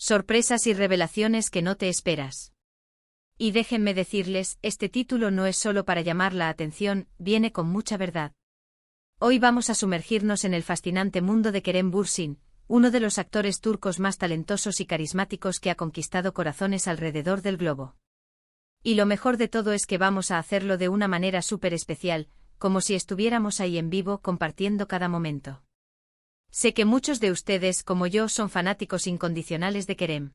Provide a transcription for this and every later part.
Sorpresas y revelaciones que no te esperas. Y déjenme decirles, este título no es solo para llamar la atención, viene con mucha verdad. Hoy vamos a sumergirnos en el fascinante mundo de Kerem Bürsin, uno de los actores turcos más talentosos y carismáticos que ha conquistado corazones alrededor del globo. Y lo mejor de todo es que vamos a hacerlo de una manera súper especial, como si estuviéramos ahí en vivo compartiendo cada momento. Sé que muchos de ustedes, como yo, son fanáticos incondicionales de Kerem.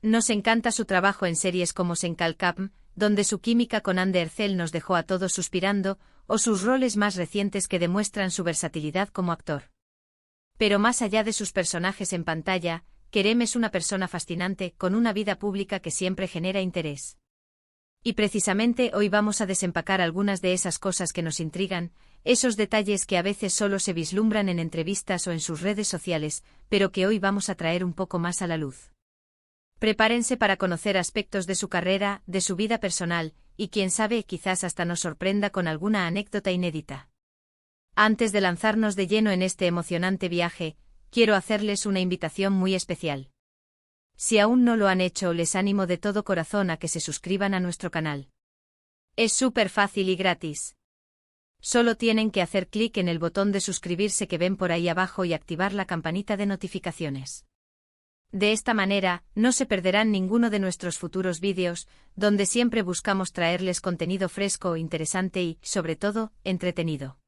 Nos encanta su trabajo en series como Senkalkam, donde su química con Hande Erçel nos dejó a todos suspirando, o sus roles más recientes que demuestran su versatilidad como actor. Pero más allá de sus personajes en pantalla, Kerem es una persona fascinante, con una vida pública que siempre genera interés. Y precisamente hoy vamos a desempacar algunas de esas cosas que nos intrigan, esos detalles que a veces solo se vislumbran en entrevistas o en sus redes sociales, pero que hoy vamos a traer un poco más a la luz. Prepárense para conocer aspectos de su carrera, de su vida personal, y quién sabe, quizás hasta nos sorprenda con alguna anécdota inédita. Antes de lanzarnos de lleno en este emocionante viaje, quiero hacerles una invitación muy especial. Si aún no lo han hecho, les animo de todo corazón a que se suscriban a nuestro canal. Es súper fácil y gratis. Solo tienen que hacer clic en el botón de suscribirse que ven por ahí abajo y activar la campanita de notificaciones. De esta manera, no se perderán ninguno de nuestros futuros vídeos, donde siempre buscamos traerles contenido fresco, interesante y, sobre todo, entretenido.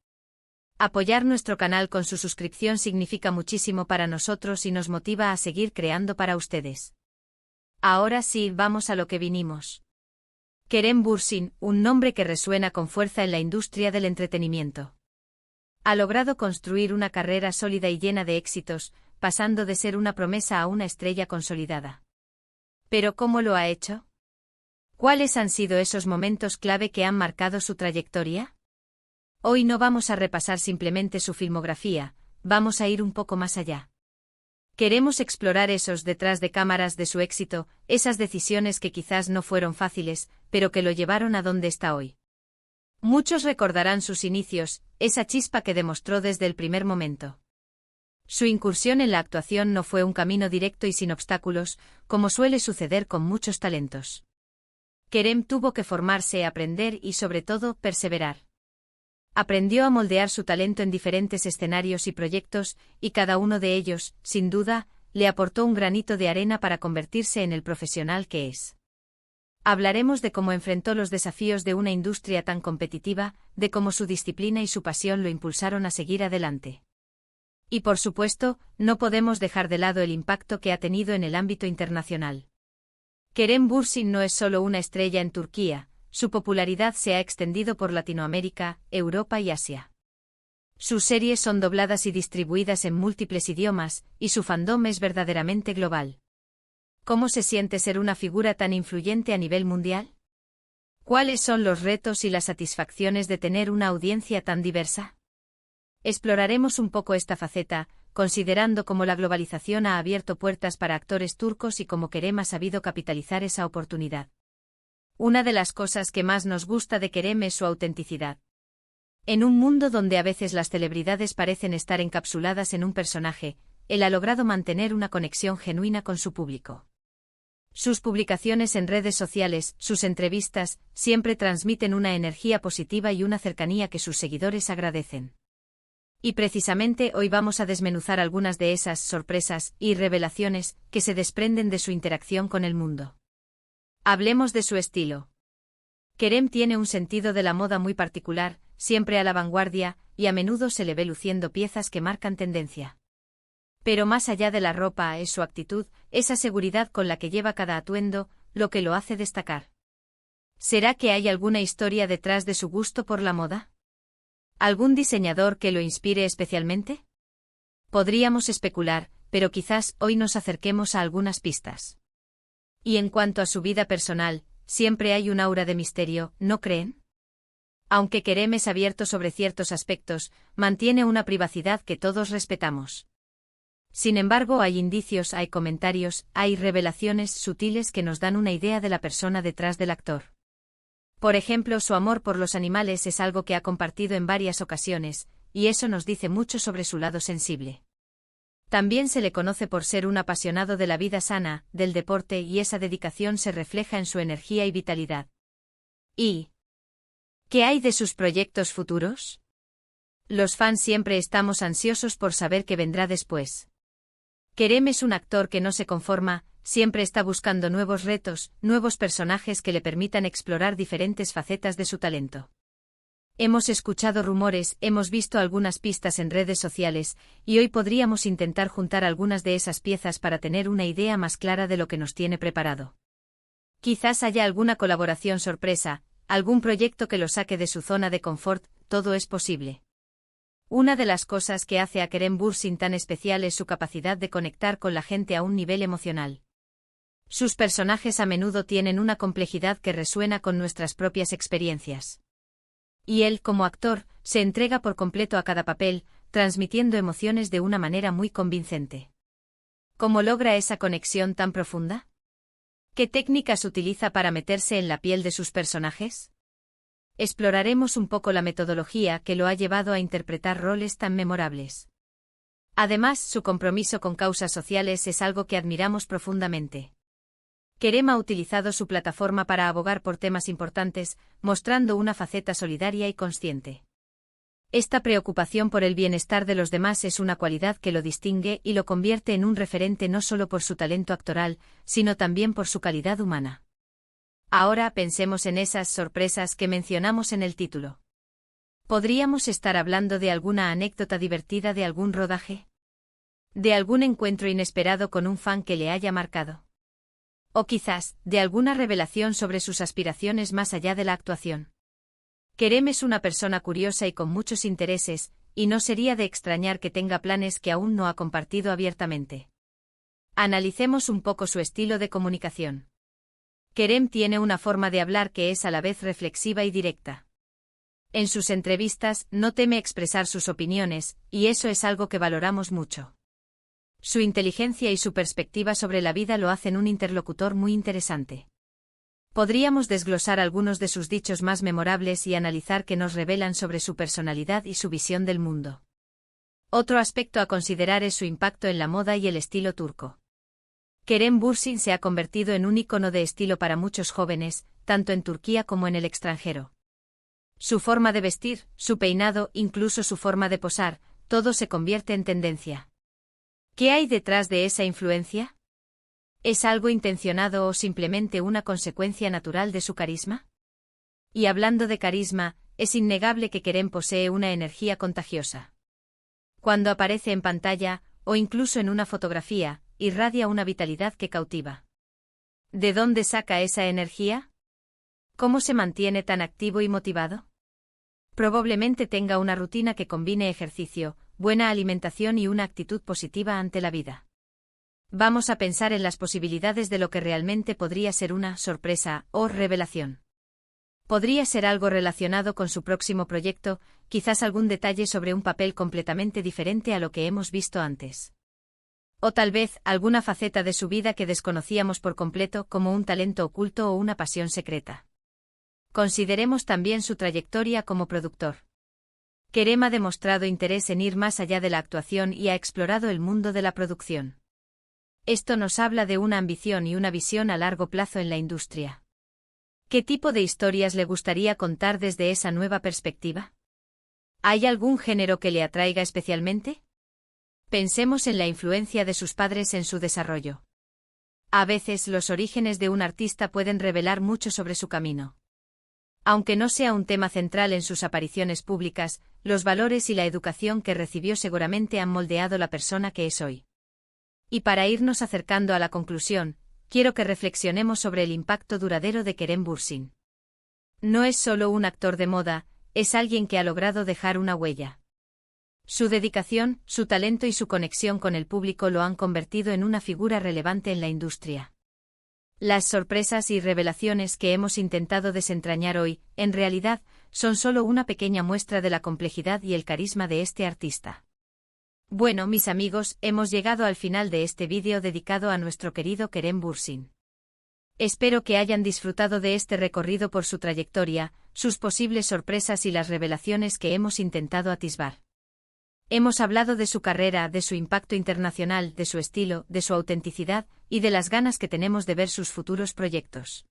Apoyar nuestro canal con su suscripción significa muchísimo para nosotros y nos motiva a seguir creando para ustedes. Ahora sí, vamos a lo que vinimos. Kerem Bürsin, un nombre que resuena con fuerza en la industria del entretenimiento. Ha logrado construir una carrera sólida y llena de éxitos, pasando de ser una promesa a una estrella consolidada. ¿Pero cómo lo ha hecho? ¿Cuáles han sido esos momentos clave que han marcado su trayectoria? Hoy no vamos a repasar simplemente su filmografía, vamos a ir un poco más allá. Queremos explorar esos detrás de cámaras de su éxito, esas decisiones que quizás no fueron fáciles, pero que lo llevaron a donde está hoy. Muchos recordarán sus inicios, esa chispa que demostró desde el primer momento. Su incursión en la actuación no fue un camino directo y sin obstáculos, como suele suceder con muchos talentos. Kerem tuvo que formarse, aprender y sobre todo, perseverar. Aprendió a moldear su talento en diferentes escenarios y proyectos, y cada uno de ellos, sin duda, le aportó un granito de arena para convertirse en el profesional que es. Hablaremos de cómo enfrentó los desafíos de una industria tan competitiva, de cómo su disciplina y su pasión lo impulsaron a seguir adelante. Y por supuesto, no podemos dejar de lado el impacto que ha tenido en el ámbito internacional. Kerem Bürsin no es solo una estrella en Turquía, su popularidad se ha extendido por Latinoamérica, Europa y Asia. Sus series son dobladas y distribuidas en múltiples idiomas, y su fandom es verdaderamente global. ¿Cómo se siente ser una figura tan influyente a nivel mundial? ¿Cuáles son los retos y las satisfacciones de tener una audiencia tan diversa? Exploraremos un poco esta faceta, considerando cómo la globalización ha abierto puertas para actores turcos y cómo Kerem ha sabido capitalizar esa oportunidad. Una de las cosas que más nos gusta de Kerem es su autenticidad. En un mundo donde a veces las celebridades parecen estar encapsuladas en un personaje, él ha logrado mantener una conexión genuina con su público. Sus publicaciones en redes sociales, sus entrevistas, siempre transmiten una energía positiva y una cercanía que sus seguidores agradecen. Y precisamente hoy vamos a desmenuzar algunas de esas sorpresas y revelaciones que se desprenden de su interacción con el mundo. Hablemos de su estilo. Kerem tiene un sentido de la moda muy particular, siempre a la vanguardia, y a menudo se le ve luciendo piezas que marcan tendencia. Pero más allá de la ropa es su actitud, esa seguridad con la que lleva cada atuendo, lo que lo hace destacar. ¿Será que hay alguna historia detrás de su gusto por la moda? ¿Algún diseñador que lo inspire especialmente? Podríamos especular, pero quizás hoy nos acerquemos a algunas pistas. Y en cuanto a su vida personal, siempre hay un aura de misterio, ¿no creen? Aunque Kerem es abierto sobre ciertos aspectos, mantiene una privacidad que todos respetamos. Sin embargo, hay indicios, hay comentarios, hay revelaciones sutiles que nos dan una idea de la persona detrás del actor. Por ejemplo, su amor por los animales es algo que ha compartido en varias ocasiones, y eso nos dice mucho sobre su lado sensible. También se le conoce por ser un apasionado de la vida sana, del deporte, y esa dedicación se refleja en su energía y vitalidad. ¿Y qué hay de sus proyectos futuros? Los fans siempre estamos ansiosos por saber qué vendrá después. Kerem es un actor que no se conforma, siempre está buscando nuevos retos, nuevos personajes que le permitan explorar diferentes facetas de su talento. Hemos escuchado rumores, hemos visto algunas pistas en redes sociales, y hoy podríamos intentar juntar algunas de esas piezas para tener una idea más clara de lo que nos tiene preparado. Quizás haya alguna colaboración sorpresa, algún proyecto que lo saque de su zona de confort, todo es posible. Una de las cosas que hace a Kerem Bürsin tan especial es su capacidad de conectar con la gente a un nivel emocional. Sus personajes a menudo tienen una complejidad que resuena con nuestras propias experiencias. Y él, como actor, se entrega por completo a cada papel, transmitiendo emociones de una manera muy convincente. ¿Cómo logra esa conexión tan profunda? ¿Qué técnicas utiliza para meterse en la piel de sus personajes? Exploraremos un poco la metodología que lo ha llevado a interpretar roles tan memorables. Además, su compromiso con causas sociales es algo que admiramos profundamente. Kerem ha utilizado su plataforma para abogar por temas importantes, mostrando una faceta solidaria y consciente. Esta preocupación por el bienestar de los demás es una cualidad que lo distingue y lo convierte en un referente no solo por su talento actoral, sino también por su calidad humana. Ahora pensemos en esas sorpresas que mencionamos en el título. ¿Podríamos estar hablando de alguna anécdota divertida de algún rodaje? ¿De algún encuentro inesperado con un fan que le haya marcado? O quizás, de alguna revelación sobre sus aspiraciones más allá de la actuación. Kerem es una persona curiosa y con muchos intereses, y no sería de extrañar que tenga planes que aún no ha compartido abiertamente. Analicemos un poco su estilo de comunicación. Kerem tiene una forma de hablar que es a la vez reflexiva y directa. En sus entrevistas no teme expresar sus opiniones, y eso es algo que valoramos mucho. Su inteligencia y su perspectiva sobre la vida lo hacen un interlocutor muy interesante. Podríamos desglosar algunos de sus dichos más memorables y analizar qué nos revelan sobre su personalidad y su visión del mundo. Otro aspecto a considerar es su impacto en la moda y el estilo turco. Kerem Bürsin se ha convertido en un ícono de estilo para muchos jóvenes, tanto en Turquía como en el extranjero. Su forma de vestir, su peinado, incluso su forma de posar, todo se convierte en tendencia. ¿Qué hay detrás de esa influencia? ¿Es algo intencionado o simplemente una consecuencia natural de su carisma? Y hablando de carisma, es innegable que Kerem posee una energía contagiosa. Cuando aparece en pantalla, o incluso en una fotografía, irradia una vitalidad que cautiva. ¿De dónde saca esa energía? ¿Cómo se mantiene tan activo y motivado? Probablemente tenga una rutina que combine ejercicio, buena alimentación y una actitud positiva ante la vida. Vamos a pensar en las posibilidades de lo que realmente podría ser una sorpresa o revelación. Podría ser algo relacionado con su próximo proyecto, quizás algún detalle sobre un papel completamente diferente a lo que hemos visto antes. O tal vez alguna faceta de su vida que desconocíamos por completo, como un talento oculto o una pasión secreta. Consideremos también su trayectoria como productor. Kerem ha demostrado interés en ir más allá de la actuación y ha explorado el mundo de la producción. Esto nos habla de una ambición y una visión a largo plazo en la industria. ¿Qué tipo de historias le gustaría contar desde esa nueva perspectiva? ¿Hay algún género que le atraiga especialmente? Pensemos en la influencia de sus padres en su desarrollo. A veces los orígenes de un artista pueden revelar mucho sobre su camino. Aunque no sea un tema central en sus apariciones públicas, los valores y la educación que recibió seguramente han moldeado la persona que es hoy. Y para irnos acercando a la conclusión, quiero que reflexionemos sobre el impacto duradero de Kerem Bürsin. No es solo un actor de moda, es alguien que ha logrado dejar una huella. Su dedicación, su talento y su conexión con el público lo han convertido en una figura relevante en la industria. Las sorpresas y revelaciones que hemos intentado desentrañar hoy, en realidad, son solo una pequeña muestra de la complejidad y el carisma de este artista. Bueno, mis amigos, hemos llegado al final de este vídeo dedicado a nuestro querido Kerem Bürsin. Espero que hayan disfrutado de este recorrido por su trayectoria, sus posibles sorpresas y las revelaciones que hemos intentado atisbar. Hemos hablado de su carrera, de su impacto internacional, de su estilo, de su autenticidad, y de las ganas que tenemos de ver sus futuros proyectos.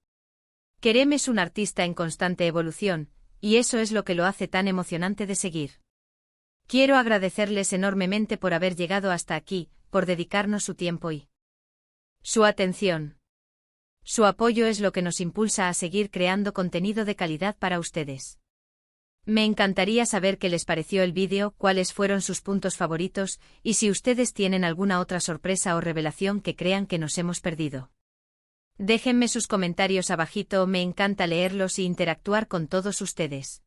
Kerem es un artista en constante evolución, y eso es lo que lo hace tan emocionante de seguir. Quiero agradecerles enormemente por haber llegado hasta aquí, por dedicarnos su tiempo y su atención. Su apoyo es lo que nos impulsa a seguir creando contenido de calidad para ustedes. Me encantaría saber qué les pareció el vídeo, cuáles fueron sus puntos favoritos, y si ustedes tienen alguna otra sorpresa o revelación que crean que nos hemos perdido. Déjenme sus comentarios abajito, me encanta leerlos y interactuar con todos ustedes.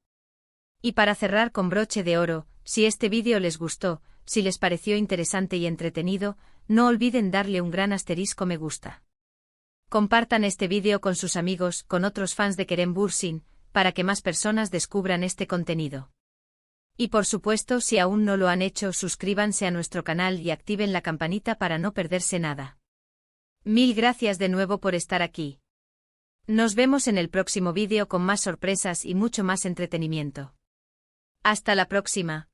Y para cerrar con broche de oro, si este vídeo les gustó, si les pareció interesante y entretenido, no olviden darle un gran asterisco me gusta. Compartan este vídeo con sus amigos, con otros fans de Kerem Bürsin, para que más personas descubran este contenido. Y por supuesto, si aún no lo han hecho, suscríbanse a nuestro canal y activen la campanita para no perderse nada. Mil gracias de nuevo por estar aquí. Nos vemos en el próximo vídeo con más sorpresas y mucho más entretenimiento. Hasta la próxima.